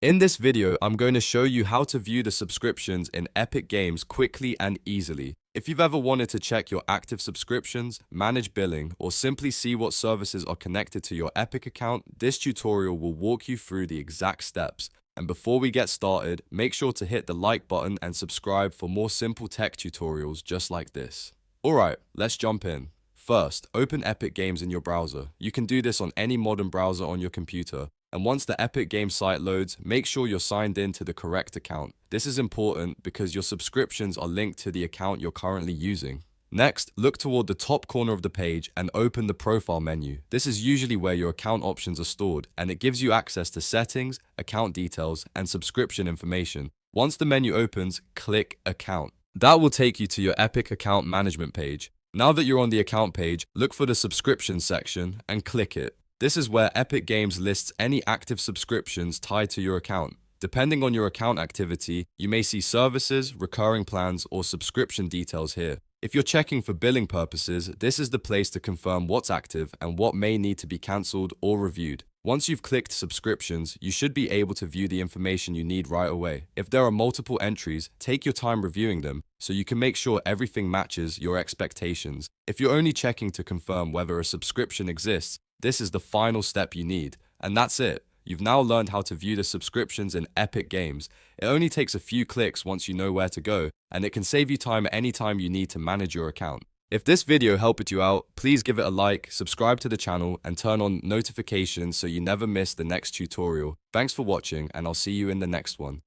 In this video, I'm going to show you how to view the subscriptions in Epic Games quickly and easily. If you've ever wanted to check your active subscriptions, manage billing, or simply see what services are connected to your Epic account, this tutorial will walk you through the exact steps. And before we get started, make sure to hit the like button and subscribe for more simple tech tutorials just like this. Alright, let's jump in. First, open Epic Games in your browser. You can do this on any modern browser on your computer. And once the Epic Games site loads, make sure you're signed in to the correct account. This is important because your subscriptions are linked to the account you're currently using. Next, look toward the top corner of the page and open the profile menu. This is usually where your account options are stored, and it gives you access to settings, account details, and subscription information. Once the menu opens, click Account. That will take you to your Epic account management page. Now that you're on the account page, look for the subscription section and click it. This is where Epic Games lists any active subscriptions tied to your account. Depending on your account activity, you may see services, recurring plans, or subscription details here. If you're checking for billing purposes, this is the place to confirm what's active and what may need to be cancelled or reviewed. Once you've clicked subscriptions, you should be able to view the information you need right away. If there are multiple entries, take your time reviewing them so you can make sure everything matches your expectations. If you're only checking to confirm whether a subscription exists, this is the final step you need, and that's it. You've now learned how to view the subscriptions in Epic Games. It only takes a few clicks once you know where to go, and it can save you time at any time you need to manage your account. If this video helped you out, please give it a like, subscribe to the channel, and turn on notifications so you never miss the next tutorial. Thanks for watching, and I'll see you in the next one.